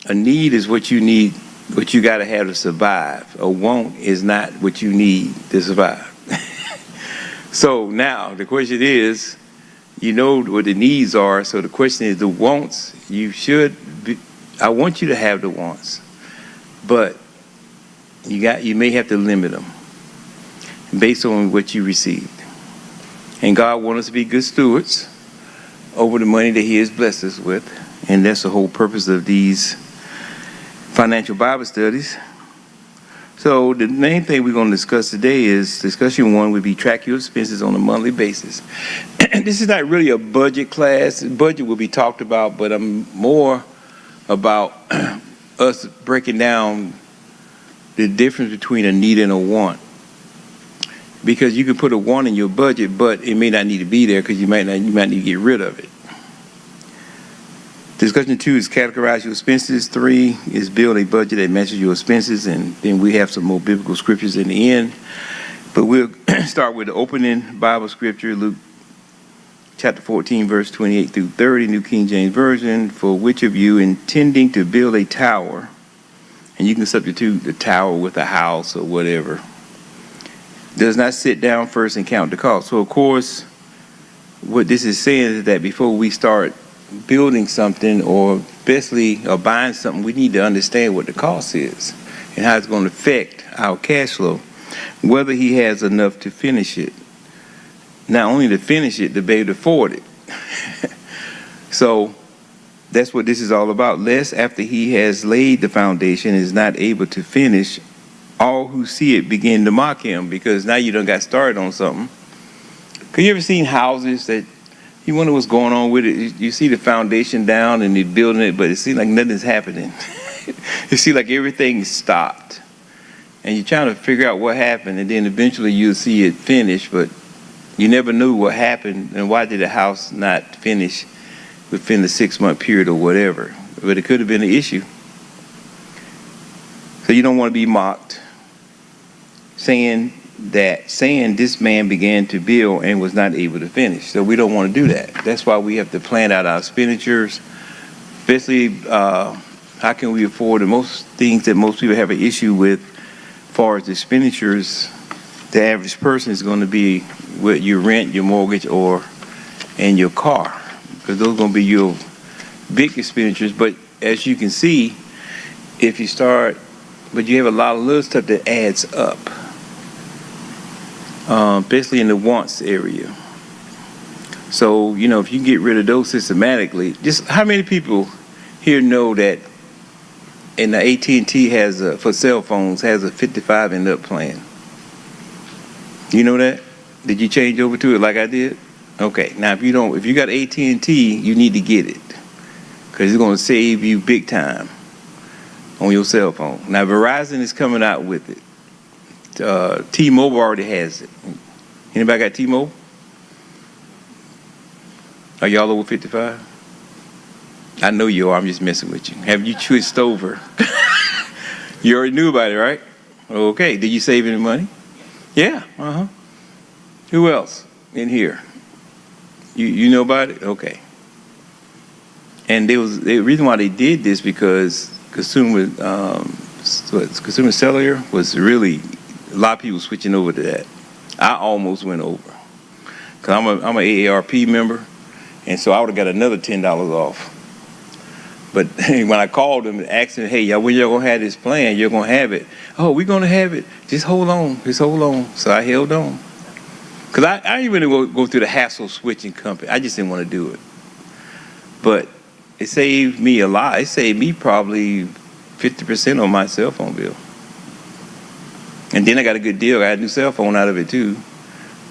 A need is what you need, what you got to have to survive. A want is not what you need to survive. So now the question is, you know what the needs are. So the question is the wants. I want you to have the wants, but you may have to limit them based on what you received. And God wants us to be good stewards over the money that He has blessed us with, and that's the whole purpose of these financial Bible studies. So the main thing we're going to discuss today is discussion 1 would be track your expenses on a monthly basis. This is not really a budget class. Budget will be talked about, but I'm more about us breaking down the difference between a need and a want. Because you can put a want in your budget, but it may not need to be there because you might need to get rid of it. Discussion 2 is categorize your expenses. 3 is build a budget that matches your expenses, and then we have some more biblical scriptures in the end. But we'll start with the opening Bible scripture, Luke chapter 14, verse 28 through 30, New King James Version. For which of you intending to build a tower, and you can substitute the tower with a house or whatever, does not sit down first and count the cost. So of course, what this is saying is that before we start building something or basically or buying something, we need to understand what the cost is and how it's going to affect our cash flow, whether he has enough to finish it. Not only to finish it, to be able to afford it. So that's what this is all about. Lest after he has laid the foundation is not able to finish, all who see it begin to mock him, because now you done got started on something. Have you ever seen houses that you wonder what's going on with it? You see the foundation down and they're building it, but it seems like nothing's happening. It seems like everything stopped. And you're trying to figure out what happened, and then eventually you'll see it finish, but you never knew what happened and why did the house not finish within the 6-month period or whatever. But it could have been an issue. So you don't want to be mocked, saying this man began to build and was not able to finish. So we don't want to do that. That's why we have to plan out our expenditures, especially how can we afford the most things that most people have an issue with as far as expenditures. The average person is going to be with your rent, your mortgage, and your car, because those are going to be your big expenditures. But as you can see, if you start, but you have a lot of little stuff that adds up. Basically in the wants area. So, if you get rid of those systematically, just how many people here know that in the AT&T for cell phones has a 55 and up plan? You know that? Did you change over to it like I did? Okay. Now, if you got AT&T, you need to get it, because it's going to save you big time on your cell phone. Now, Verizon is coming out with it. T-Mobile already has it. Anybody got T-Mobile? Are y'all over 55? I know you are. I'm just messing with you. Have you switched over? You already knew about it, right? Okay. Did you save any money? Yeah. Who else in here? You know about it? Okay. And the reason why they did this because consumer cellular was really, a lot of people switching over to that. I almost went over because I'm an AARP member, and so I would have got another $10 off. But when I called them and asked them, hey, when y'all gonna have this plan, you're gonna have it. Oh, we're gonna have it. Just hold on. So I held on, because I didn't really go through the hassle of switching company. I just didn't want to do it. But it saved me a lot. It saved me probably 50% on my cell phone bill. And then I got a good deal. I got a new cell phone out of it too.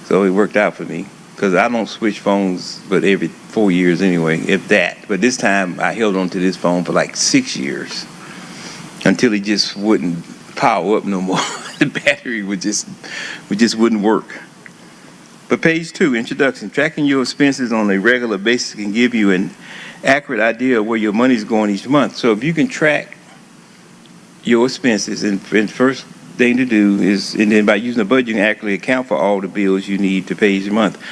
So it worked out for me, because I don't switch phones but every 4 years anyway, if that. But this time I held on to this phone for like 6 years until it just wouldn't power up no more. The battery just wouldn't work. But page 2, introduction. Tracking your expenses on a regular basis can give you an accurate idea of where your money is going each month. So if you can track your expenses, and first thing to do is, and then by using a budget, you can accurately account for all the bills you need to pay each month.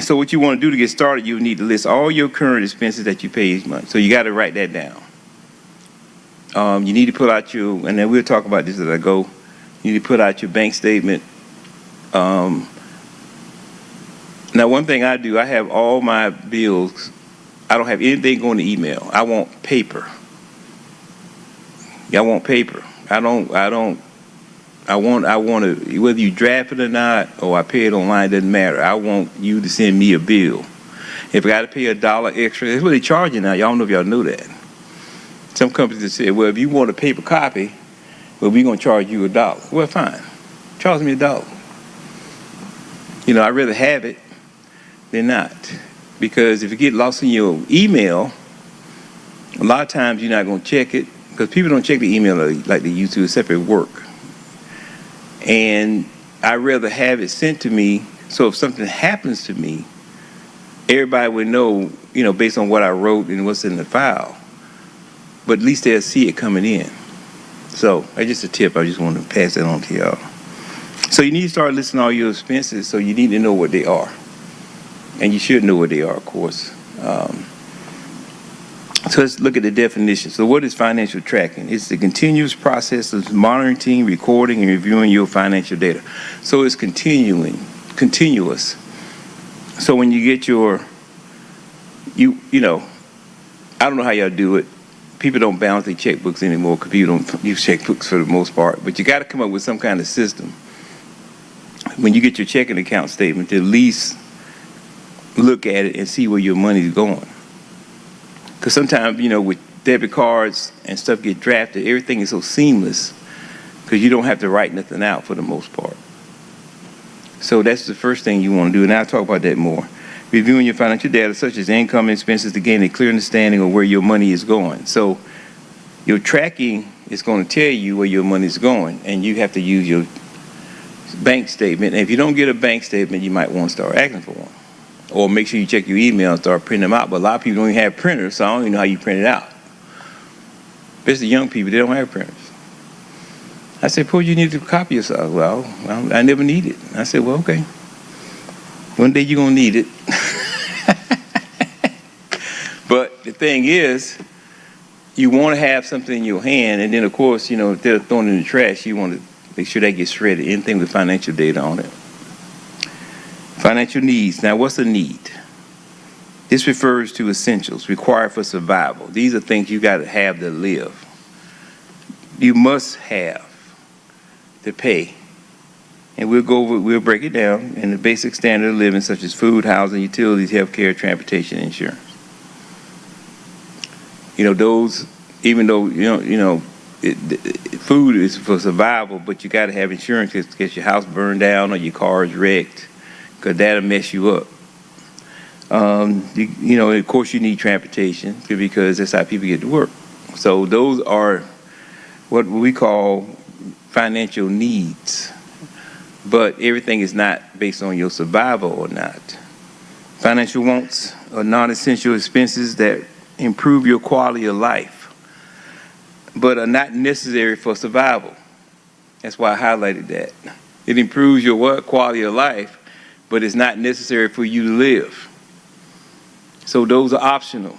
So what you want to do to get started, you need to list all your current expenses that you pay each month. So you got to write that down. You need to put out and then we'll talk about this as I go. You need to put out your bank statement. Now, one thing I do, I have all my bills. I don't have anything going to email. I want paper. I want paper. I want to, whether you draft it or not, or I pay it online, doesn't matter. I want you to send me a bill. If I got to pay $1 extra, that's what they're charging now. Y'all don't know if y'all know that. Some companies have said, well, if you want a paper copy, well, we're going to charge you $1. Well, fine. Charge me $1. I'd rather have it than not. Because if you get lost in your email, a lot of times you're not going to check it, because people don't check the email like they used to, except at work. And I'd rather have it sent to me, so if something happens to me, everybody would know, based on what I wrote and what's in the file. But at least they'll see it coming in. So that's just a tip. I just want to pass that on to y'all. So you need to start listing all your expenses, so you need to know what they are. And you should know what they are, of course. So let's look at the definition. So what is financial tracking? It's the continuous process of monitoring, recording, and reviewing your financial data. So it's continuous. So when you get I don't know how y'all do it. People don't balance their checkbooks anymore because people don't use checkbooks for the most part. But you got to come up with some kind of system. When you get your checking account statement, to at least look at it and see where your money's going. Because sometimes, with debit cards and stuff get drafted, everything is so seamless because you don't have to write nothing out for the most part. So that's the first thing you want to do, and I'll talk about that more. Reviewing your financial data, such as income and expenses, to gain a clear understanding of where your money is going. So your tracking is going to tell you where your money is going, and you have to use your bank statement. And if you don't get a bank statement, you might want to start asking for one. Or make sure you check your email and start printing them out. But a lot of people don't even have printers, so I don't even know how you print it out. Especially young people, they don't have printers. I said, "Paul, you need to copy yourself." Well, I never need it. I said, well, okay. One day you're going to need it. But the thing is, you want to have something in your hand, and then, of course, if they're thrown in the trash, you want to make sure that gets shredded, anything with financial data on it. Financial needs. Now, what's a need? This refers to essentials required for survival. These are things you got to have to live. You must have to pay. And we'll break it down in the basic standard of living, such as food, housing, utilities, healthcare, transportation, and insurance. Those, even though, food is for survival, but you got to have insurance in case your house burned down or your car is wrecked, because that'll mess you up. Of course, you need transportation because that's how people get to work. So those are what we call financial needs. But everything is not based on your survival or not. Financial wants are non-essential expenses that improve your quality of life, but are not necessary for survival. That's why I highlighted that. It improves your quality of life, but it's not necessary for you to live. So those are optional.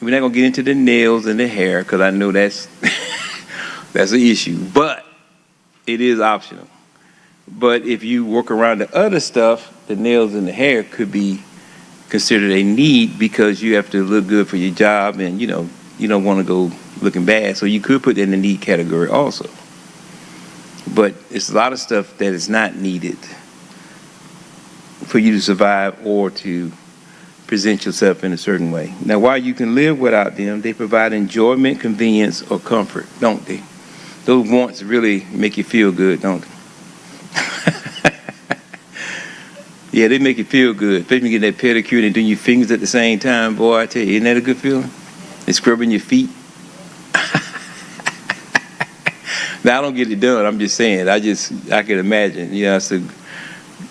We're not going to get into the nails and the hair because I know that's that's an issue, but it is optional. But if you work around the other stuff, the nails and the hair could be considered a need because you have to look good for your job, and you don't want to go looking bad. So you could put it in the need category also. But it's a lot of stuff that is not needed for you to survive or to present yourself in a certain way. Now, while you can live without them, they provide enjoyment, convenience, or comfort, don't they? Those wants really make you feel good, don't they? Yeah, they make you feel good. Especially when you get that pedicure and doing your fingers at the same time. Boy, I tell you, isn't that a good feeling? And scrubbing your feet. Now, I don't get it done. I'm just saying. I can imagine. I used to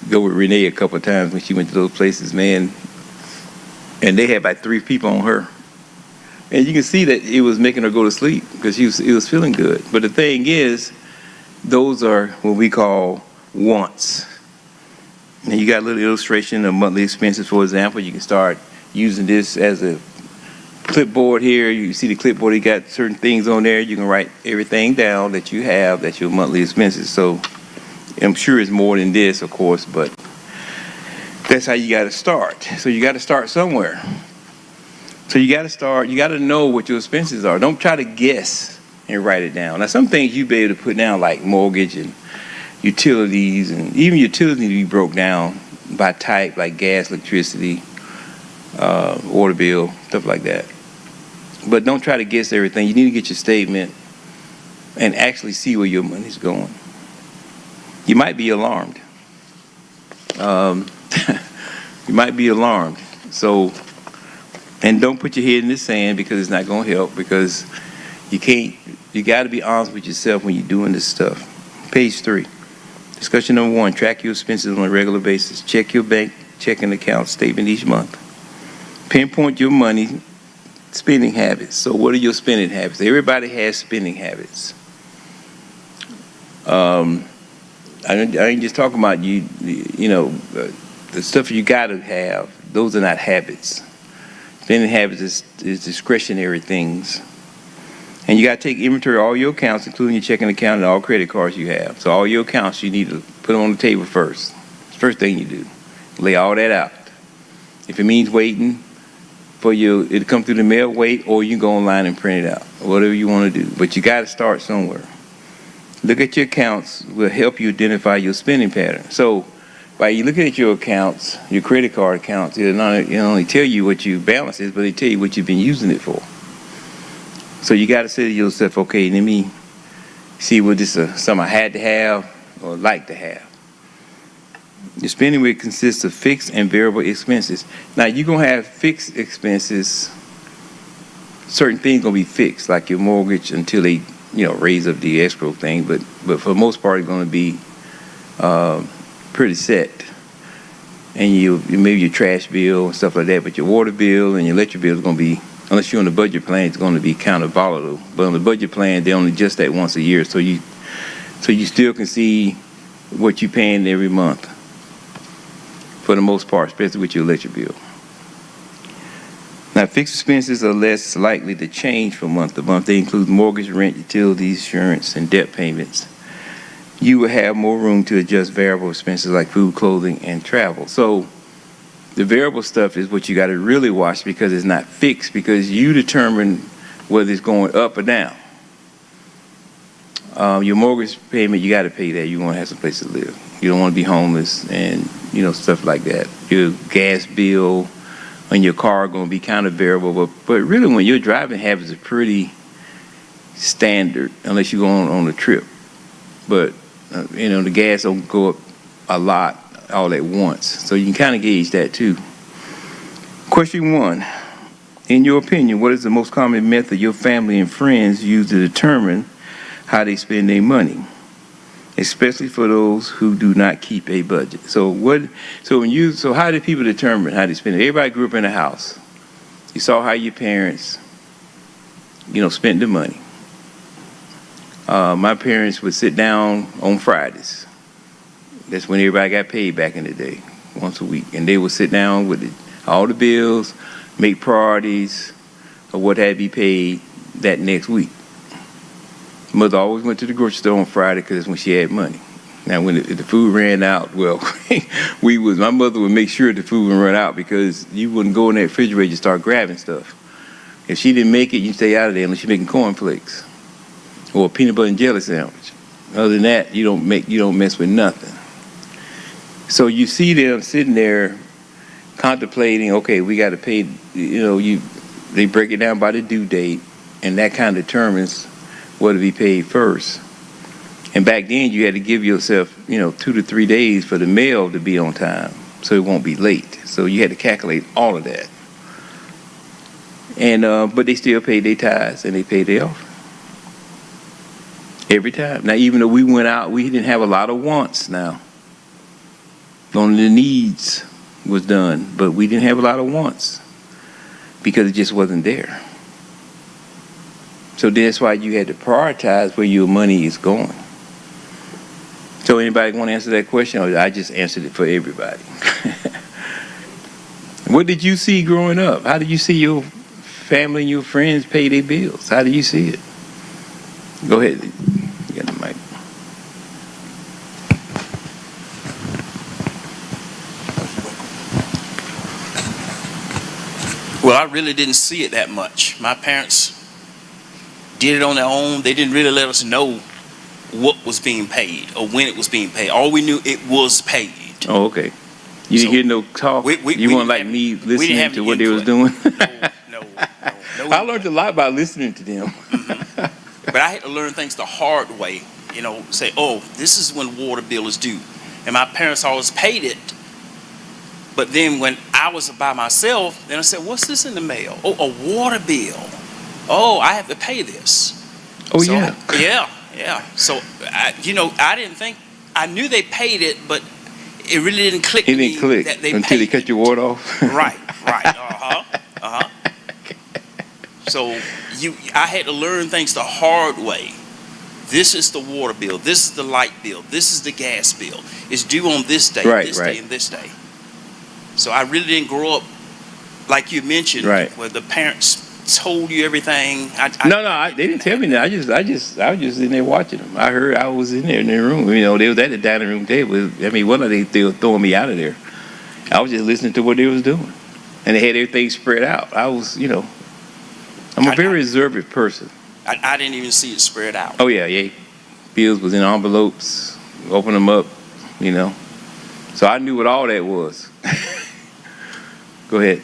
go with Renee a couple of times when she went to those places, man. And they had like 3 people on her. And you can see that it was making her go to sleep because it was feeling good. But the thing is, those are what we call wants. And you got a little illustration of monthly expenses, for example. You can start using this as a clipboard here. You see the clipboard, you got certain things on there. You can write everything down that you have, that's your monthly expenses. So I'm sure it's more than this, of course, but that's how you got to start. So you got to start somewhere. So you got to start, you got to know what your expenses are. Don't try to guess and write it down. Now, some things you be able to put down, like mortgage and utilities, and even utilities need to be broke down by type, like gas, electricity, water bill, stuff like that. But don't try to guess everything. You need to get your statement and actually see where your money's going. You might be alarmed. You might be alarmed. So, and don't put your head in the sand, because it's not going to help, because you got to be honest with yourself when you're doing this stuff. Page 3. Discussion number 1, track your expenses on a regular basis. Check your bank checking account statement each month. Pinpoint your money spending habits. So what are your spending habits? Everybody has spending habits. I ain't just talking about the stuff you got to have. Those are not habits. Spending habits is discretionary things. And you got to take inventory of all your accounts, including your checking account and all credit cards you have. So all your accounts, you need to put them on the table first. It's the first thing you do. Lay all that out. If it means waiting for it to come through the mail, wait, or you can go online and print it out. Whatever you want to do. But you got to start somewhere. Look at your accounts will help you identify your spending pattern. So by you looking at your accounts, your credit card accounts, it'll not only tell you what your balance is, but it'll tell you what you've been using it for. So you got to say to yourself, okay, let me see what this is something I had to have or like to have. Your spending will consist of fixed and variable expenses. Now, you're going to have fixed expenses. Certain things going to be fixed, like your mortgage until they raise up the escrow thing. But for the most part, it's going to be pretty set. And maybe your trash bill and stuff like that. But your water bill and your electric bill is going to be, unless you're on the budget plan, it's going to be kind of volatile. But on the budget plan, they only adjust that once a year. So you still can see what you're paying every month, for the most part, especially with your electric bill. Now, fixed expenses are less likely to change from month to month. They include mortgage, rent, utilities, insurance, and debt payments. You will have more room to adjust variable expenses like food, clothing, and travel. So the variable stuff is what you got to really watch, because it's not fixed, because you determine whether it's going up or down. Your mortgage payment, you got to pay that. You want to have some place to live. You don't want to be homeless and, stuff like that. Your gas bill and your car are going to be kind of variable. But really, when your driving habits are pretty standard, unless you go on a trip. But, the gas don't go up a lot all at once. So you can kind of gauge that too. Question 1. In your opinion, what is the most common method your family and friends use to determine how they spend their money, especially for those who do not keep a budget? So how do people determine how they spend it? Everybody grew up in a house. You saw how your parents, spent the money. My parents would sit down on Fridays. That's when everybody got paid back in the day, once a week. And they would sit down with all the bills, make priorities of what had to be paid that next week. Mother always went to the grocery store on Friday because that's when she had money. Now, when the food ran out, well, my mother would make sure the food would run out, because you wouldn't go in that refrigerator and start grabbing stuff. If she didn't make it, you stay out of there unless you're making cornflakes or a peanut butter and jelly sandwich. Other than that, you don't mess with nothing. So you see them sitting there contemplating, okay, we got to pay, they break it down by the due date, and that kind of determines what to be paid first. And back then, you had to give yourself, 2 to 3 days for the mail to be on time, so it won't be late. So you had to calculate all of that. And but they still paid their tithes and they paid their offering every time. Now, even though we went out, we didn't have a lot of wants. Now, only the needs was done, but we didn't have a lot of wants because it just wasn't there. So that's why you had to prioritize where your money is going. So anybody want to answer that question? Or I just answered it for everybody. What did you see growing up? How did you see your family and your friends pay their bills. How do you see it? Go ahead. You got the mic. Well, I really didn't see it that much. My parents did it on their own. They didn't really let us know what was being paid or when it was being paid. All we knew, it was paid. Oh, okay. You didn't hear no talk? You weren't like me listening to what they was doing? No. I learned a lot by listening to them. Mm-hmm. But I had to learn things the hard way. Say, oh, this is when water bill is due. And my parents always paid it. But then when I was by myself, then I said, what's this in the mail? Oh, a water bill. Oh, I have to pay this. Oh, so, yeah. Yeah. So, I didn't think, I knew they paid it, but it really didn't click. It didn't click that they until they paid cut your water off. Right. So I had to learn things the hard way. This is the water bill. This is the light bill. This is the gas bill. It's due on this day, day, and this day. So I really didn't grow up like you mentioned, where the parents told you everything. They didn't tell me that. I was just in there watching them. I was in there in their room. They was at the dining room table. I mean, one of they were throwing me out of there. I was just listening to what they was doing, and they had everything spread out. I was, I'm a very observant person. I didn't even see it spread out. Oh yeah. Bills was in envelopes. Open them up, So I knew what all that was. Go ahead.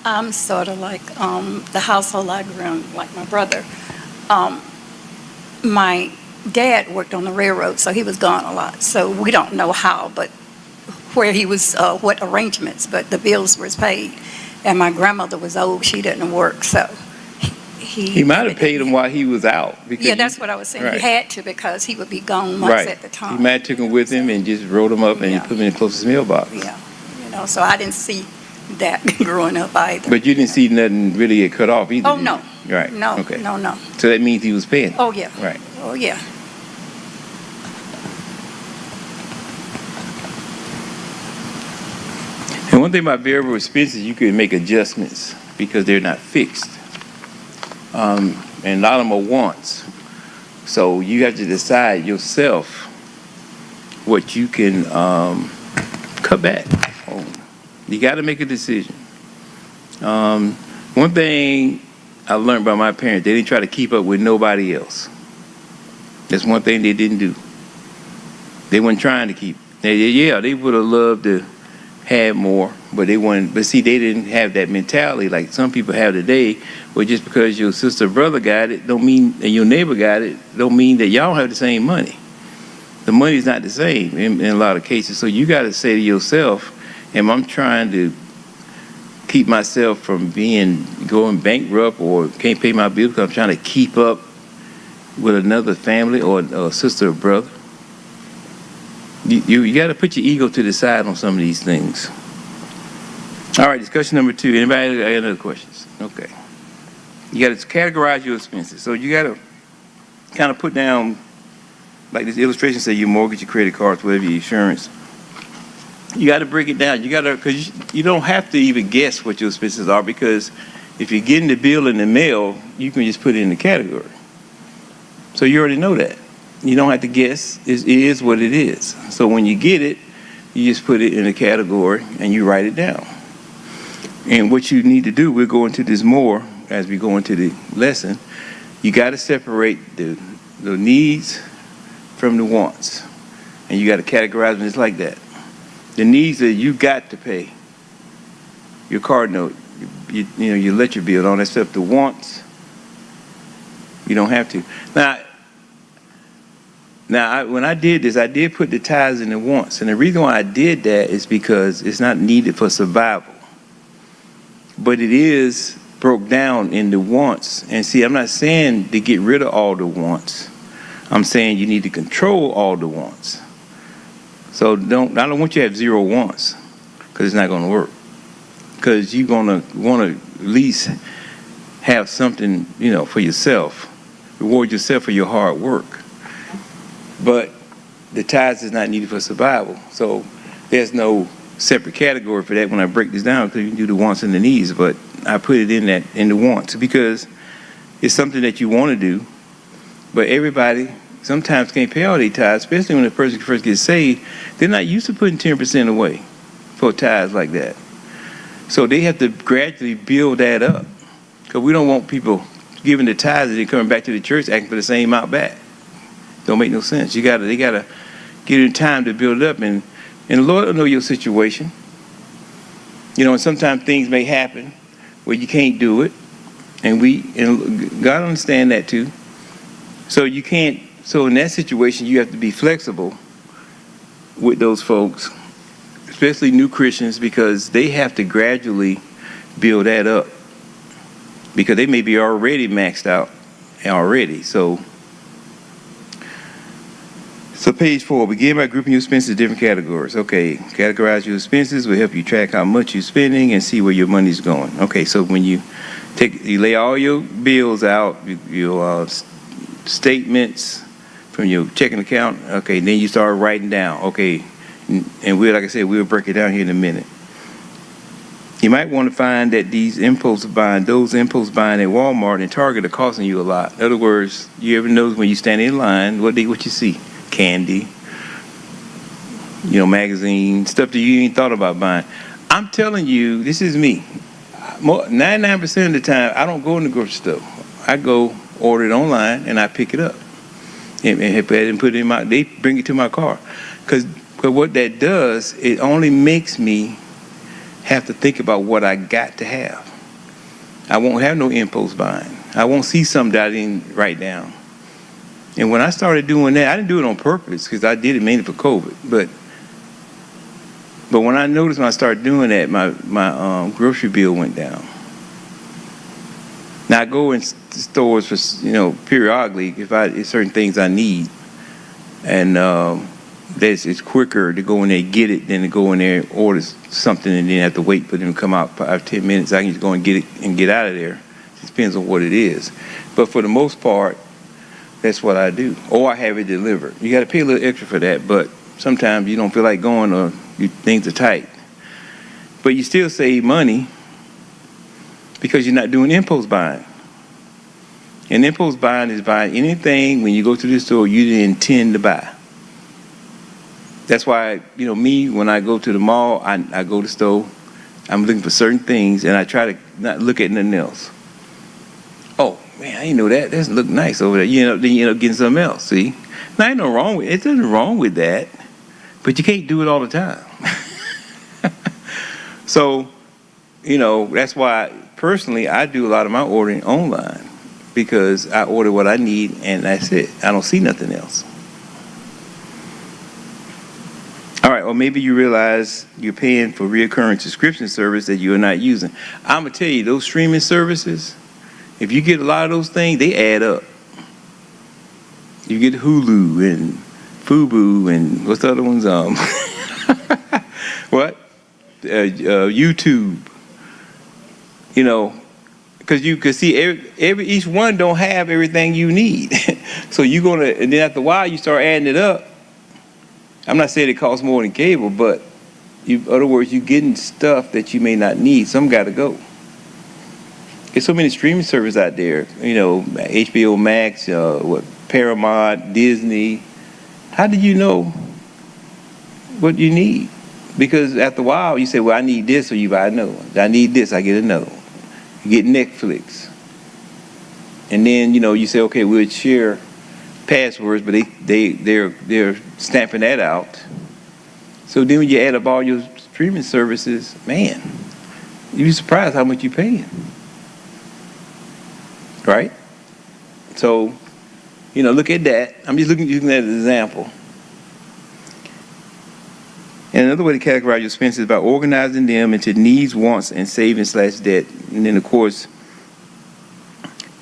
I'm sort of like the household I grew in, like my brother. My dad worked on the railroad, so he was gone a lot. So we don't know how, but where he was, what arrangements, but the bills was paid. And my grandmother was old; she didn't work, so he might have paid him while he was out. Yeah, that's what I was saying. He had to because he would be gone months at the time. He might have took him with him and just wrote him up and put him in the closest mailbox. Yeah, so I didn't see that growing up either. But you didn't see nothing really get cut off either? Oh, no. Right. No, okay. No. So that means he was paying? Oh, yeah. Right. Oh, yeah. And one thing about variable expenses, you can make adjustments because they're not fixed. And a lot of them are wants. So you have to decide yourself what you can cut back on. You got to make a decision. One thing I learned by my parents, they didn't try to keep up with nobody else. That's one thing they didn't do. They weren't trying to keep. They would have loved to have more, but they weren't. But see, they didn't have that mentality like some people have today. Where just because your sister or brother got it, don't mean, and your neighbor got it, don't mean that y'all have the same money. The money's not the same in a lot of cases. So you got to say to yourself, am I trying to keep myself from going bankrupt or can't pay my bills because I'm trying to keep up with another family or a sister or brother? You got to put your ego to the side on some of these things. All right, discussion number 2. Anybody got any other questions? Okay. You got to categorize your expenses. So you got to kind of put down, like this illustration say, your mortgage, your credit cards, whatever, your insurance. You got to break it down. You got to, because you don't have to even guess what your expenses are, because if you're getting the bill in the mail, you can just put it in the category. So you already know that. You don't have to guess. It is what it is. So when you get it, you just put it in a category and you write it down. And what you need to do, we'll go into this more as we go into the lesson. You got to separate the needs from the wants. And you got to categorize them just like that. The needs that you got to pay, your card note, you electric bill, all that stuff. The wants, you don't have to. Now, when I did this, I did put the tithes in the wants. And the reason why I did that is because it's not needed for survival. But it is broke down in the wants. And see, I'm not saying to get rid of all the wants. I'm saying you need to control all the wants. So I don't want you to have zero wants, because it's not going to work. Because you're going to want to at least have something, for yourself. Reward yourself for your hard work. But the tithes is not needed for survival. So there's no separate category for that when I break this down, because you can do the wants and the needs, but I put it in the wants because it's something that you want to do, but everybody sometimes can't pay all their tithes, especially when the person first gets saved. They're not used to putting 10% away for tithes like that. So they have to gradually build that up, because we don't want people giving the tithes and then coming back to the church acting for the same amount back. Don't make no sense. They gotta give it time to build it up, and the Lord will know your situation. And sometimes things may happen where you can't do it, and God understand that too. So you can't. So in that situation, you have to be flexible with those folks, especially new Christians, because they have to gradually build that up, because they may be already maxed out already. So page 4, begin by grouping your expenses in different categories. Okay, categorize your expenses will help you track how much you're spending and see where your money's going. Okay, so when you lay all your bills out, your statements from your checking account, okay, then you start writing down. Okay, and like I said, we'll break it down here in a minute. You might want to find that those impulse buying at Walmart and Target are costing you a lot. In other words, you ever notice when you stand in line, what you see? Candy, magazines, stuff that you ain't thought about buying. I'm telling you, this is me. 99% of the time, I don't go in the grocery store. I go order it online and I pick it up and put it in they bring it to my car. Because what that does, it only makes me have to think about what I got to have. I won't have no impulse buying. I won't see something that I didn't write down. And when I started doing that, I didn't do it on purpose, because I did it mainly for COVID. But when I noticed when I started doing that, my grocery bill went down. Now I go in stores for periodically if certain things I need, and it's quicker to go in there and get it than to go in there and order something and then have to wait for them to come out 5-10 minutes. I can just go and get it and get out of there. It depends on what it is. But for the most part, that's what I do. Or I have it delivered. You got to pay a little extra for that, but sometimes you don't feel like going or things are tight. But you still save money because you're not doing impulse buying. And impulse buying is buying anything when you go to the store you didn't intend to buy. That's why, me, when I go to the mall, I go to the store, I'm looking for certain things, and I try to not look at nothing else. Oh, man, I didn't know that. That doesn't look nice over there. Then you end up getting something else, see? Now, ain't no wrong with it. There's nothing wrong with that, but you can't do it all the time. So, that's why, personally, I do a lot of my ordering online, because I order what I need, and that's it. I don't see nothing else. All right, or maybe you realize you're paying for recurring subscription service that you're not using. I'm going to tell you, those streaming services, if you get a lot of those things, they add up. You get Hulu and Fubu and what's the other ones? What? YouTube. Because you can see each one don't have everything you need. So and then after a while you start adding it up. I'm not saying it costs more than cable, but in other words, you're getting stuff that you may not need. Some got to go. There's so many streaming services out there. HBO Max, Paramount, Disney. How did you know what you need? Because after a while, you say, well, I need this, so you buy another one. I need this, I get another one. You get Netflix. And then, you say, okay, we'll share passwords, but they're stamping that out. So then when you add up all your streaming services, man, you'd be surprised how much you're paying. Right? So, look at that. I'm just using that as an example. And another way to categorize your expenses is by organizing them into needs, wants, and savings/debt. And then, of course,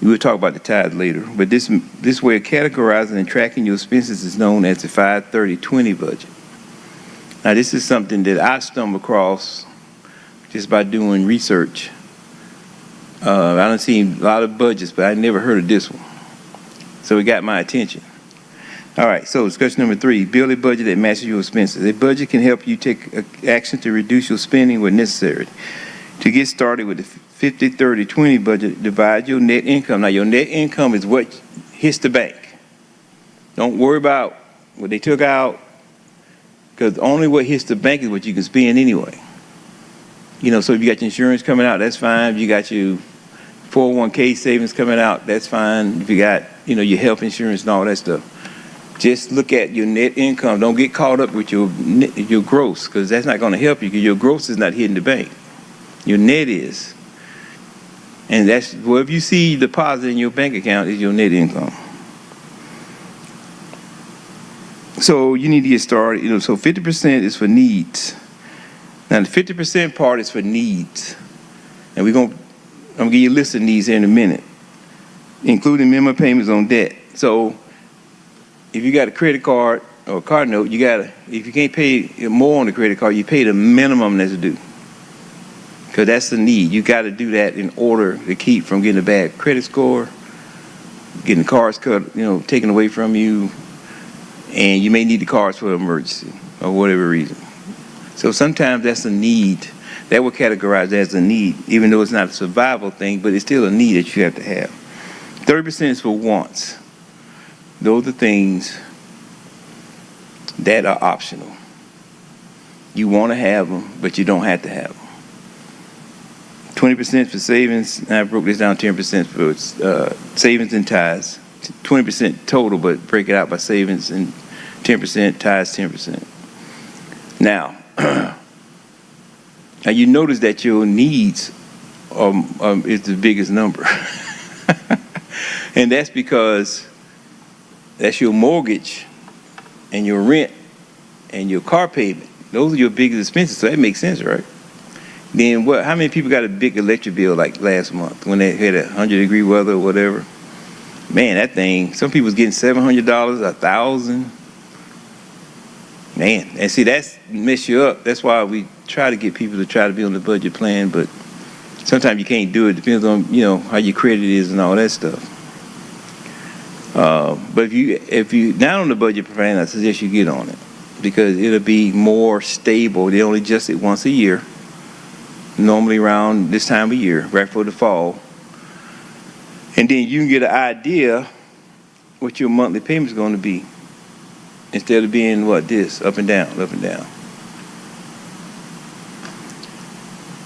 we'll talk about the tithe later. But this way of categorizing and tracking your expenses is known as the 5-30-20 budget. Now, this is something that I stumbled across just by doing research. I done seen a lot of budgets, but I never heard of this one. So it got my attention. All right, so discussion number 3, build a budget that matches your expenses. A budget can help you take action to reduce your spending when necessary. To get started with the 50-30-20 budget, divide your net income. Now, your net income is what hits the bank. Don't worry about what they took out, because only what hits the bank is what you can spend anyway. You know, so if you got your insurance coming out, that's fine. If you got your 401k savings coming out, that's fine. If you got, you know, your health insurance and all that stuff. Just look at your net income. Don't get caught up with your gross, because that's not going to help you, because your gross is not hitting the bank. Your net is. And that's, well, if you see deposit in your bank account, is your net income. So you need to get started. You know, so 50% is for needs. Now the 50% part is for needs. And I'm going to give you a list of needs here in a minute, including minimum payments on debt. So if you got a credit card or a car note, if you can't pay more on the credit card, you pay the minimum that's due. Because that's the need. You got to do that in order to keep from getting a bad credit score, getting the cars cut, you know, taken away from you, and you may need the cars for an emergency or whatever reason. So sometimes that's a need. That would categorize as a need, even though it's not a survival thing, but it's still a need that you have to have. 30% is for wants. Those are things that are optional. You want to have them, but you don't have to have them. 20% for savings. And I broke this down, 10% for savings and tithes. 20% total, but break it out by savings and 10%, tithes 10%. Now, now you notice that your needs is the biggest number. And that's because that's your mortgage and your rent and your car payment. Those are your biggest expenses, so that makes sense, right? Then what? How many people got a big electric bill like last month when they had 100-degree weather or whatever? Man, that thing, some people's getting $700, $1,000. Man, and see, that's mess you up. That's why we try to get people to try to be on the budget plan, but sometimes you can't do it. Depends on, you know, how your credit is and all that stuff. But if you not on the budget plan, I suggest you get on it, because it'll be more stable. They only adjust it once a year, normally around this time of year, right for the fall. And then you can get an idea what your monthly payment's going to be, instead of being this, up and down, up and down.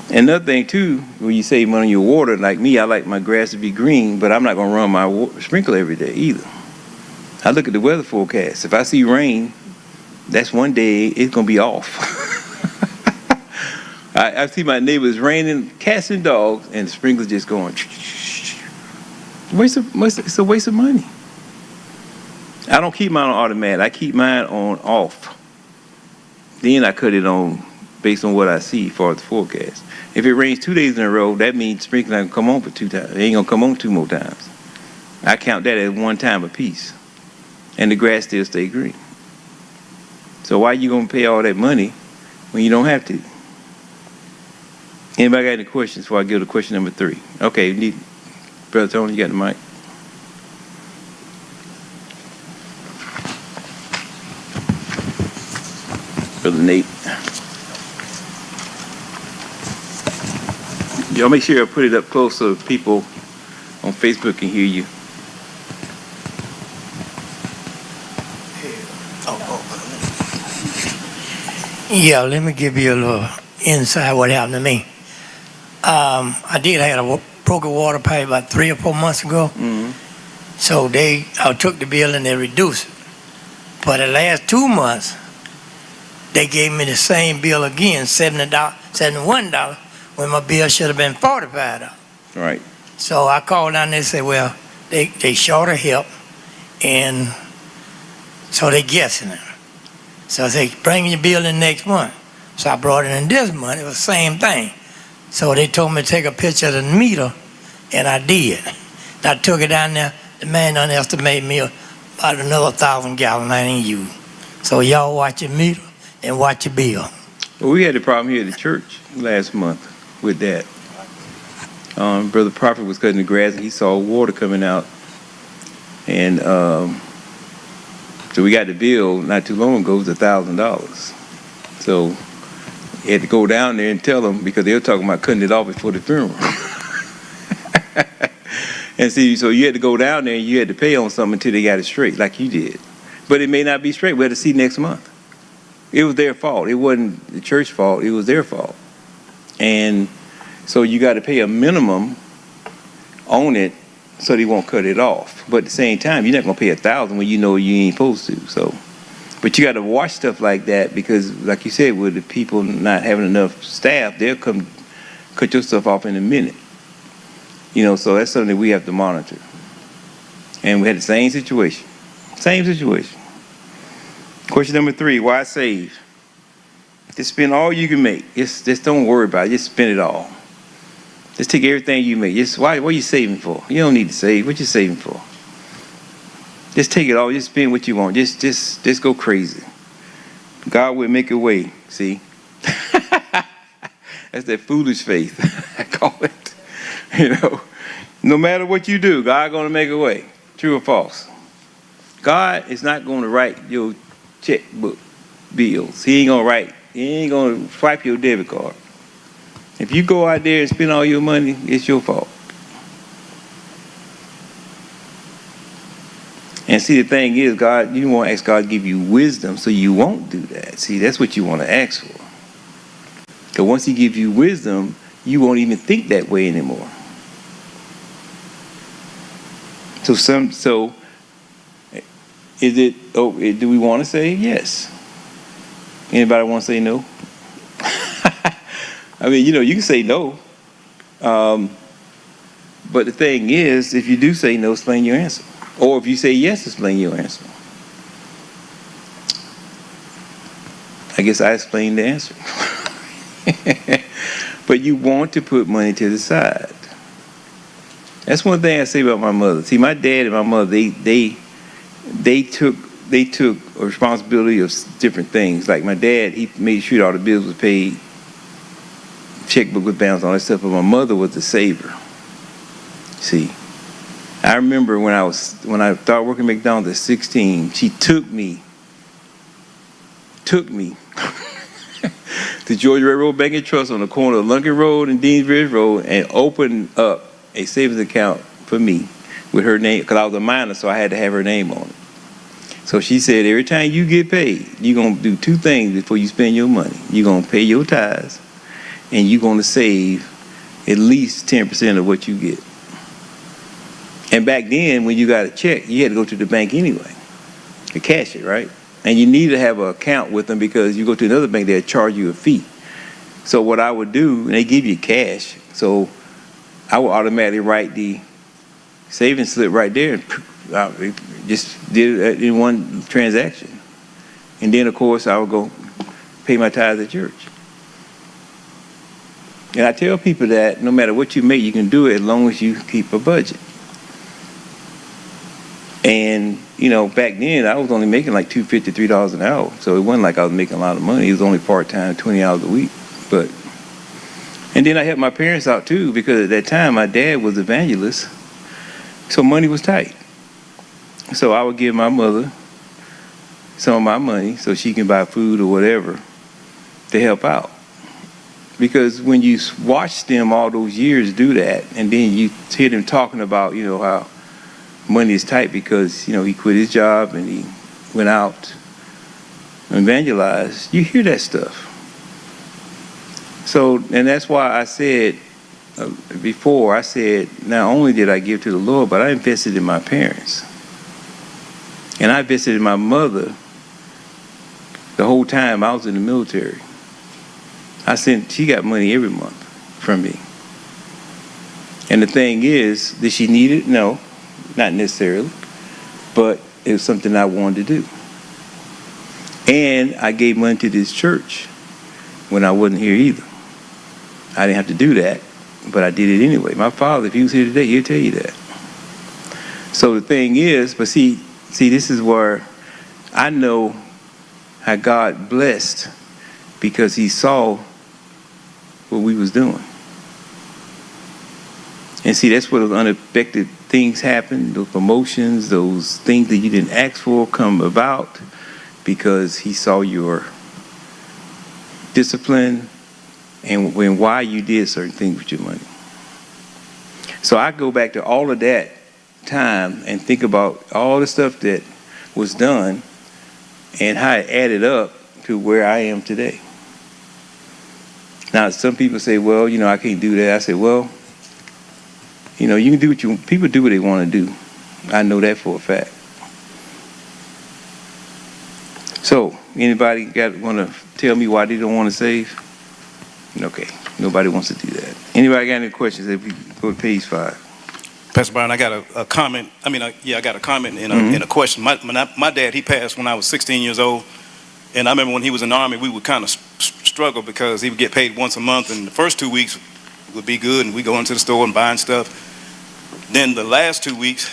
Another thing too, when you save money on your water, like me, I like my grass to be green, but I'm not going to run my sprinkler every day either. I look at the weather forecast. If I see rain, that's one day it's going to be off. I see my neighbors raining, cats and dogs, and the sprinkler's just going. It's a waste of money. I don't keep mine on automatic. I keep mine on off. Then I cut it on based on what I see as far as the forecast. If it rains 2 days in a row, that means sprinkler ain't gonna come on for 2 times. It ain't gonna come on 2 more times. I count that as 1 time a piece, and the grass still stay green. So why you gonna pay all that money when you don't have to? Anybody got any questions before I go to question number 3? Okay, Brother Tony, you got the mic. Brother Nate. Y'all make sure I put it up close so people on Facebook can hear you. Yeah, let me give you a little insight what happened to me. I did have a broken water pipe about 3 or 4 months ago. Mm-hmm. So I took the bill and they reduced it. For the last 2 months, they gave me the same bill again, $71, when my bill should have been $45. Right. So I called down there and said, well, they short of help, and so they guessing it. So I said, bring your bill in next month. So I brought it in this month. It was the same thing. So they told me to take a picture of the meter, and I did. I took it down there. The man underestimated me about another 1,000 gallons I ain't used. So y'all watch your meter and watch your bill. Well, we had a problem here at the church last month with that. Brother Prophet was cutting the grass, and he saw water coming out. And So we got the bill not too long ago, it was $1,000. So you had to go down there and tell them, because they were talking about cutting it off before the funeral. And see, so you had to go down there and you had to pay on something until they got it straight, like you did. But it may not be straight. We had to see next month. It was their fault. It wasn't the church's fault. It was their fault. And so you got to pay a minimum on it so they won't cut it off. But at the same time, you're not going to pay $1,000 when you know you ain't supposed to. So, but you got to watch stuff like that, because, like you said, with the people not having enough staff, they'll come cut your stuff off in a minute. So that's something that we have to monitor. And we had the same situation. Same situation. Question number 3, why save? Just spend all you can make. Just don't worry about it. Just spend it all. Just take everything you make. What are you saving for? You don't need to save. What you saving for? Just take it all. Just spend what you want. Just go crazy. God will make a way. See? That's that foolish faith, I call it. No matter what you do, God going to make a way. True or false? God is not going to write your checkbook bills. He ain't going to swipe your debit card. If you go out there and spend all your money, it's your fault. And see, the thing is, God, you want to ask God to give you wisdom so you won't do that. See, that's what you want to ask for. Because once he gives you wisdom, you won't even think that way anymore. So is it, do we want to say yes? Anybody want to say no? I mean, you can say no. But the thing is, if you do say no, explain your answer. Or if you say yes, explain your answer. I guess I explained the answer. But you want to put money to the side. That's one thing I say about my mother. See, my dad and my mother, they took a responsibility of different things. Like my dad, he made sure all the bills was paid, checkbook was balanced, all that stuff. But my mother was the saver. See, I remember when I started working at McDonald's at 16, she took me to Georgia Railroad Bank and Trust on the corner of Lunkin Road and Deans Bridge Road and opened up a savings account for me with her name, because I was a minor, so I had to have her name on it. So she said, every time you get paid, you're going to do 2 things before you spend your money. You're going to pay your tithes, and you're going to save at least 10% of what you get. And back then, when you got a check, you had to go to the bank anyway to cash it, right? And you need to have an account with them, because you go to another bank, they'll charge you a fee. So what I would do, and they give you cash, so I would automatically write the savings slip right there and just did it in one transaction. And then, of course, I would go pay my tithes at church. And I tell people that no matter what you make, you can do it as long as you keep a budget. And, back then, I was only making like $2.50, $3 an hour. So it wasn't like I was making a lot of money. It was only part-time, 20 hours a week. And then I helped my parents out, too, because at that time, my dad was evangelist. So money was tight. So I would give my mother some of my money so she can buy food or whatever to help out. Because when you watch them all those years do that, and then you hear them talking about, how money is tight because, he quit his job and he went out and evangelized, you hear that stuff. So, and that's why I said before, not only did I give to the Lord, but I invested in my parents. And I invested in my mother the whole time I was in the military. She got money every month from me. And the thing is, did she need it? No, not necessarily. But it was something I wanted to do. And I gave money to this church when I wasn't here either. I didn't have to do that, but I did it anyway. My father, if he was here today, he'll tell you that. So the thing is, but see, this is where I know how God blessed, because he saw what we was doing. And see, that's what was unexpected things happen, those promotions, those things that you didn't ask for come about because he saw your discipline and why you did certain things with your money. So I go back to all of that time and think about all the stuff that was done and how it added up to where I am today. Now, some people say, well, I can't do that. I say, well, you can do people do what they want to do. I know that for a fact. So, anybody want to tell me why they don't want to save? Okay, nobody wants to do that. Anybody got any questions? If we go to page 5. Pastor Brian, I got a comment. I got a comment and a question. My dad, he passed when I was 16 years old. And I remember when he was in the Army, we would kind of struggle because he would get paid once a month. And the first 2 weeks would be good, and we go into the store and buying stuff. Then the last 2 weeks,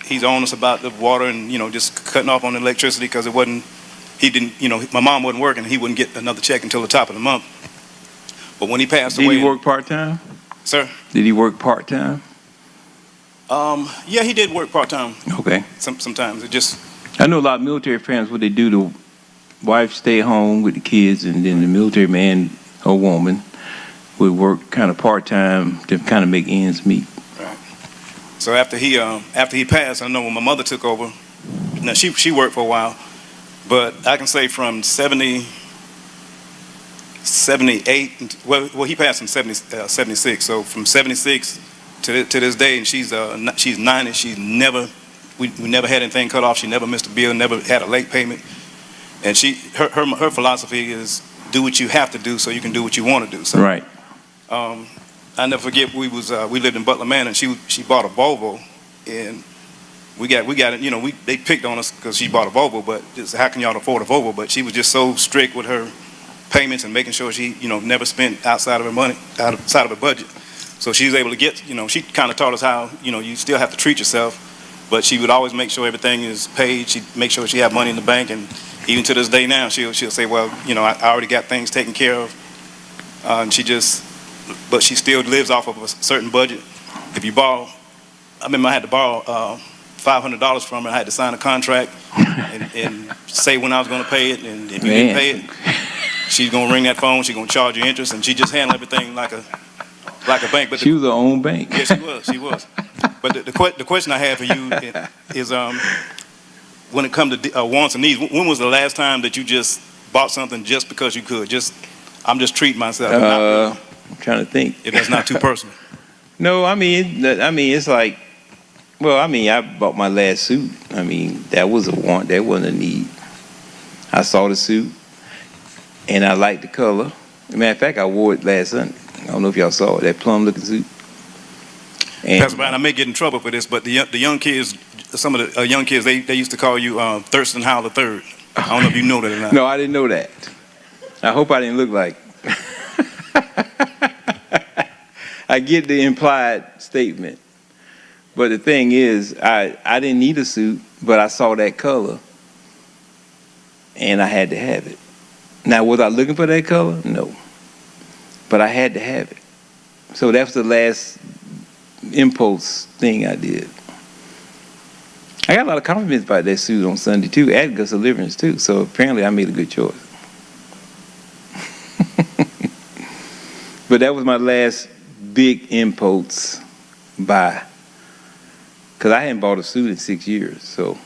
he's on us about the water and, just cutting off on the electricity because my mom wasn't working. He wouldn't get another check until the top of the month. But when he passed away. Did he work part-time? Sir? Did he work part-time? Yeah, he did work part-time. Okay. Sometimes I know a lot of military families, what they do, the wife stay home with the kids, and then the military man or woman would work kind of part-time to kind of make ends meet. Right. So after he passed, I know when my mother took over, now she worked for a while, but I can say from 78, well he passed in 76, so from 76 to this day, and she's 90, we never had anything cut off, she never missed a bill, never had a late payment, and her philosophy is do what you have to do so you can do what you want to do. So, right. I never forget we lived in Butler, Manor, and she bought a Volvo, and we got it. They picked on us because she bought a Volvo, but just, how can y'all afford a Volvo? But she was just so strict with her payments and making sure she never spent outside of her money, outside of her budget. So she was able to get she kind of taught us how you still have to treat yourself, but she would always make sure everything is paid. She'd make sure she had money in the bank, and even to this day now she'll say, well, I already got things taken care of, and but she still lives off of a certain budget. If you borrow, I remember I had to borrow $500 from her. I had to sign a contract and say when I was going to pay it, and if you didn't pay it, she's going to ring that phone, she's going to charge you interest, and she just handled everything like a bank. But she was her own bank. Yeah, she was. But the question I have for you is when it comes to wants and needs, when was the last time that you just bought something just because you could? I'm just treating myself. I'm trying to think. If that's not too personal. No, it's like, I bought my last suit. That was a want. That wasn't a need. I saw the suit, and I liked the color. As a matter of fact, I wore it last Sunday. I don't know if y'all saw it, that plum-looking suit. And Pastor Brian, I may get in trouble for this, but the young kids, some of the young kids, they used to call you Thurston Howell III. I don't know if you know that or not. No, I didn't know that. I hope I didn't look like. I get the implied statement. But the thing is, I didn't need a suit, but I saw that color, and I had to have it. Now, was I looking for that color? No. But I had to have it. So that was the last impulse thing I did. I got a lot of compliments about that suit on Sunday, too, at Gus Deliverance, too. So apparently I made a good choice. But that was my last big impulse buy. Because I hadn't bought a suit in 6 years. So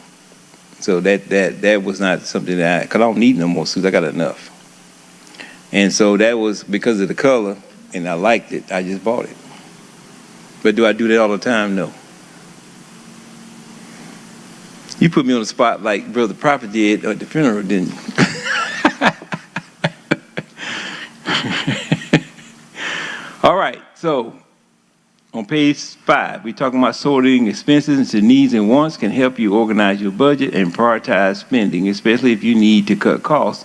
that was not something that because I don't need no more suits. I got enough. And so that was because of the color, and I liked it. I just bought it. But do I do that all the time? No. You put me on the spot like Brother Prophet did at the funeral, didn't you? All right, so on page 5, we're talking about sorting expenses into needs and wants can help you organize your budget and prioritize spending, especially if you need to cut costs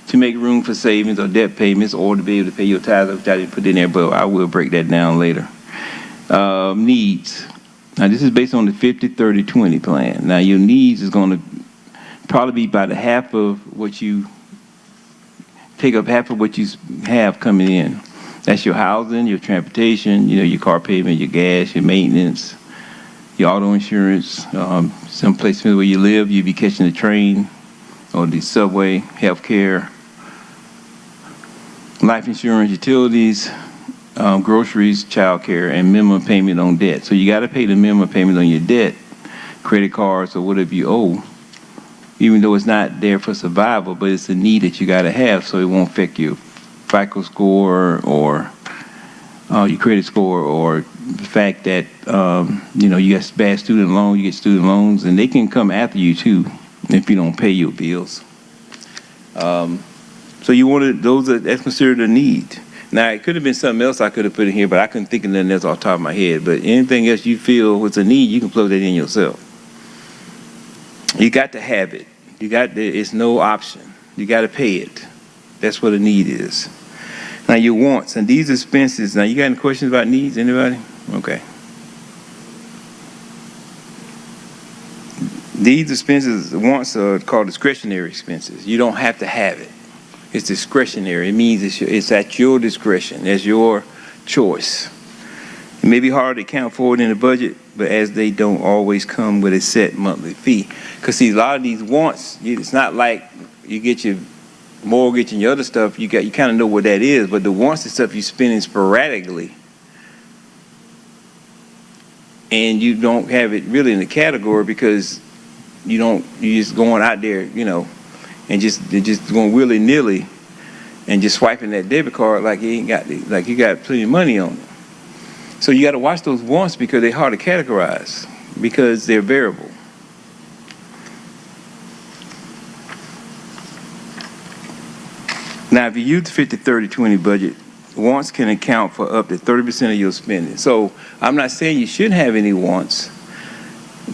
to make room for savings or debt payments or to be able to pay your tithes, which I didn't put in there, but I will break that down later. Needs. Now, this is based on the 50-30-20 plan. Now, your needs is going to probably be about half of what you take up, half of what you have coming in. That's your housing, your transportation, your car payment, your gas, your maintenance, your auto insurance, someplace where you live, you'd be catching the train or the subway, health care, life insurance, utilities, groceries, child care, and minimum payment on debt. So you got to pay the minimum payment on your debt, credit cards, or whatever you owe, even though it's not there for survival, but it's a need that you got to have so it won't affect your FICO score or your credit score, or the fact that, you got bad student loans, you get student loans, and they can come after you too if you don't pay your bills. So you wanted that's considered a need. Now, it could have been something else I could have put in here, but I couldn't think of nothing else off the top of my head. But anything else you feel was a need, you can plug that in yourself. You got to have it. It's no option. You got to pay it. That's what a need is. Now, your wants, and these expenses. Now, you got any questions about needs? Anybody? Okay. These expenses, wants, are called discretionary expenses. You don't have to have it. It's discretionary. It means it's at your discretion. It's your choice. It may be hard to account for it in the budget, but as they don't always come with a set monthly fee. Because, see, a lot of these wants, it's not like you get your mortgage and your other stuff, you kind of know what that is, but the wants and stuff you spending sporadically, and you don't have it really in the category because you're just going out there, and just going willy-nilly and just swiping that debit card like you got plenty of money on it. So you got to watch those wants because they're hard to categorize because they're variable. Now, if you use the 50-30-20 budget, wants can account for up to 30% of your spending. So I'm not saying you shouldn't have any wants,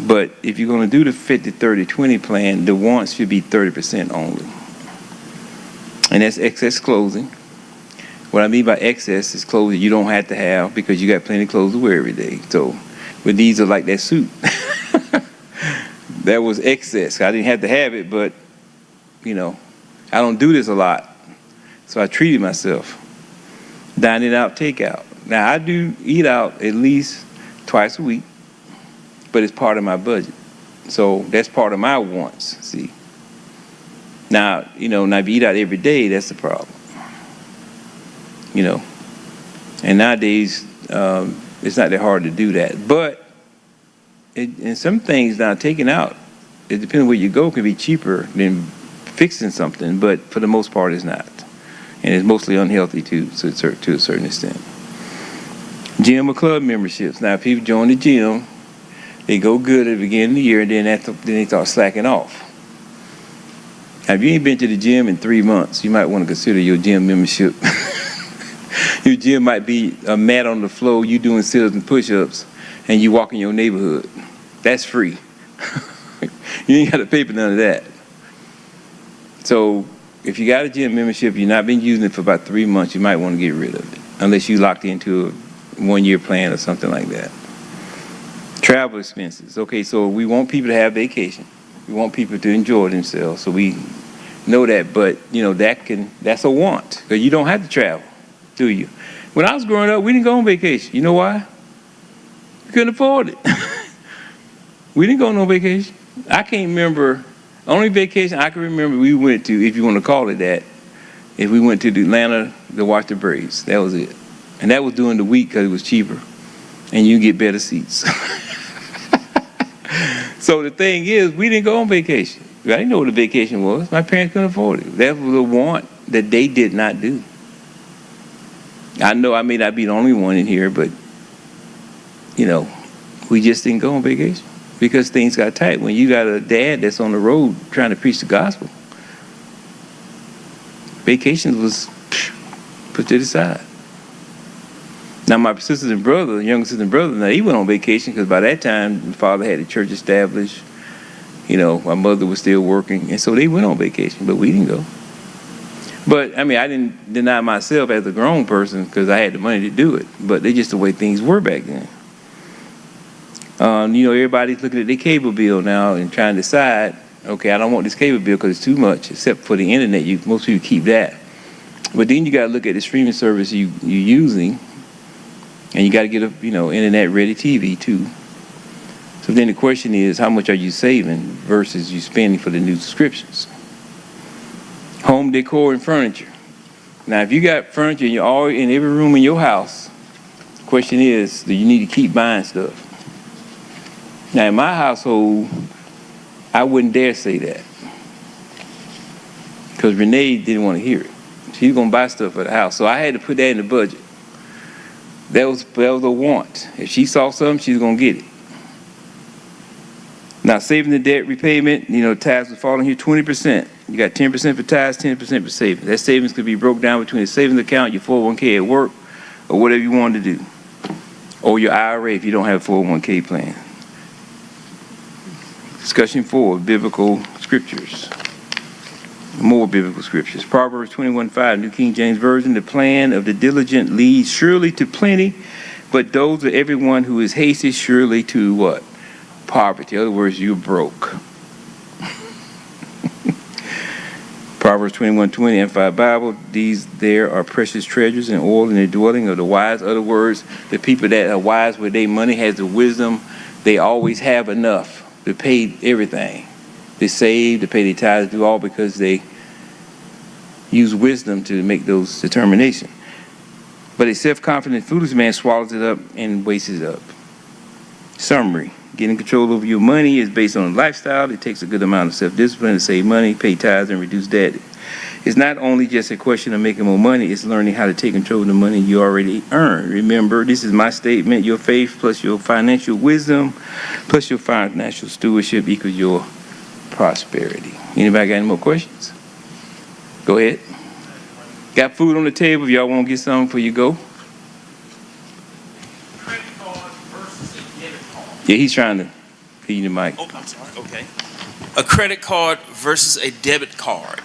but if you're going to do the 50-30-20 plan, the wants should be 30% only. And that's excess clothing. What I mean by excess is clothes that you don't have to have because you got plenty of clothes to wear every day. So, but these are like that suit. That was excess. I didn't have to have it, but, I don't do this a lot. So I treated myself. Dining out, takeout. Now, I do eat out at least twice a week, but it's part of my budget. So that's part of my wants, see. Now, now if you eat out every day, that's the problem. And nowadays, it's not that hard to do that. But and some things now taking out, it depends on where you go, can be cheaper than fixing something, but for the most part, it's not. And it's mostly unhealthy too, to a certain extent. Gym or club memberships. Now, people join the gym, they go good at the beginning of the year, and then they start slacking off. Now, if you ain't been to the gym in 3 months, you might want to consider your gym membership. Your gym might be a mat on the floor, you doing sit-ups and push-ups, and you walk in your neighborhood. That's free. You ain't got to pay for none of that. So, if you got a gym membership, you've not been using it for about 3 months, you might want to get rid of it, unless you locked into a 1-year plan or something like that. Travel expenses. Okay, so we want people to have vacation. We want people to enjoy themselves, so we know that. But that's a want, because you don't have to travel, do you? When I was growing up, we didn't go on vacation. You know why? We couldn't afford it. We didn't go on no vacation. I can't remember. Only vacation I can remember we went to, if you want to call it that, if we went to Atlanta to watch the Braves. That was it. And that was during the week because it was cheaper. And you get better seats. So the thing is, we didn't go on vacation. I didn't know what a vacation was. My parents couldn't afford it. That was a want that they did not do. I know I may not be the only one in here, but, we just didn't go on vacation. Because things got tight. When you got a dad that's on the road trying to preach the gospel, vacations was put to the side. Now my sisters and brother, younger sister and brother, now he went on vacation because by that time my father had a church established. My mother was still working, and so they went on vacation, but we didn't go. But I didn't deny myself as a grown person because I had the money to do it. But they just the way things were back then. Everybody's looking at their cable bill now and trying to decide, okay, I don't want this cable bill because it's too much, except for the internet. Most people keep that. But then you got to look at the streaming service you're using, and you got to get a internet-ready TV too. So then the question is, how much are you saving versus you spending for the new subscriptions? Home decor and furniture. Now, if you got furniture in every room in your house, the question is, do you need to keep buying stuff? Now, in my household, I wouldn't dare say that, because Renee didn't want to hear it. She's going to buy stuff for the house. So I had to put that in the budget. That was a want. If she saw something, she's going to get it. Now, saving the debt repayment, tithes would fall in here 20%. You got 10% for tithes, 10% for savings. That savings could be broke down between the savings account, your 401k at work, or whatever you want to do. Or your IRA if you don't have a 401k plan. Discussion 4, biblical scriptures. More biblical scriptures. Proverbs 21:5, New King James Version. The plan of the diligent leads surely to plenty, but those of everyone who is hasty surely to what? Poverty. In other words, you're broke. Proverbs 21:20, Amplified Bible. These there are precious treasures and oil in the dwelling of the wise. In other words, the people that are wise with their money, has the wisdom, they always have enough to pay everything. They save, to pay their tithes, do all because they use wisdom to make those determinations. But a self-confident, foolish man swallows it up and wastes it up. Summary. Getting control over your money is based on a lifestyle. It takes a good amount of self-discipline to save money, pay tithes, and reduce debt. It's not only just a question of making more money, it's learning how to take control of the money you already earn. Remember, this is my statement, your faith plus your financial wisdom plus your financial stewardship equals your prosperity. Anybody got any more questions? Go ahead. Got food on the table. If y'all want to get something before you go. Credit card versus a debit card. Yeah, he's trying to get you the mic. Oh, I'm sorry. Okay. A credit card versus a debit card.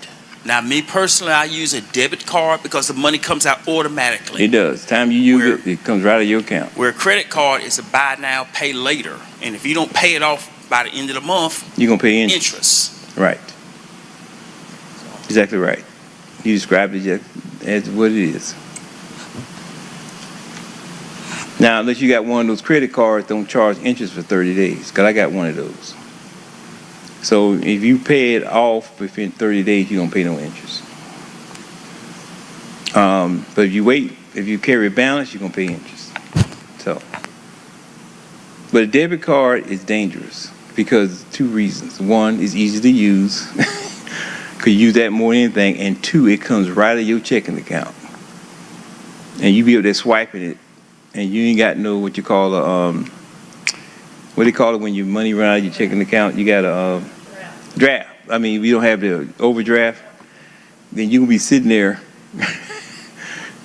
Now, me personally, I use a debit card because the money comes out automatically. It does. Time you use it, it comes right out of your account. Where a credit card is a buy now, pay later. And if you don't pay it off by the end of the month, you're going to pay interest. Right. Exactly right. You described it just as what it is. Now, unless you got one of those credit cards, don't charge interest for 30 days, because I got one of those. So if you pay it off within 30 days, you don't pay no interest. But if you wait, if you carry a balance, you're going to pay interest. So, but a debit card is dangerous because 2 reasons. 1, it's easy to use. Could use that more than anything. And 2, it comes right out of your checking account. And you be able to swiping it, and you ain't got no what you call a what do you call it when your money run out of your checking account? You got a draft. I mean, if you don't have the overdraft, then you can be sitting there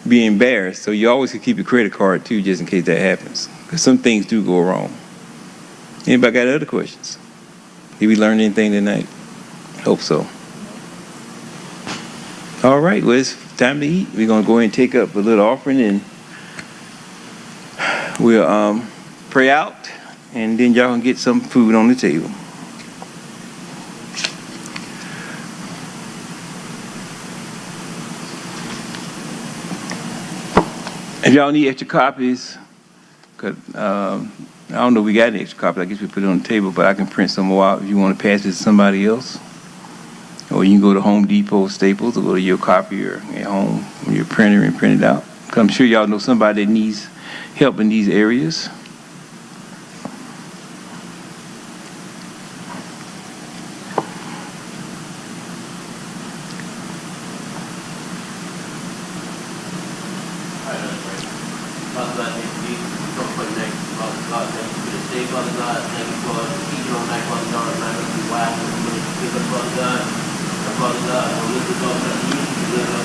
be embarrassed. So you always can keep your credit card too, just in case that happens, because some things do go wrong. Anybody got other questions? Did we learn anything tonight? Hope so. All right, well, it's time to eat. We're gonna go ahead and take up a little offering, and we'll pray out, and then y'all can get some food on the table. If y'all need extra copies, cause I don't know if we got any extra copies. I guess we put it on the table, but I can print some more out if you want to pass it to somebody else. Or you can go to Home Depot, Staples, or go to your copier at home on your printer and print it out. I'm sure y'all know somebody that needs help in these areas. Father God, lift us up,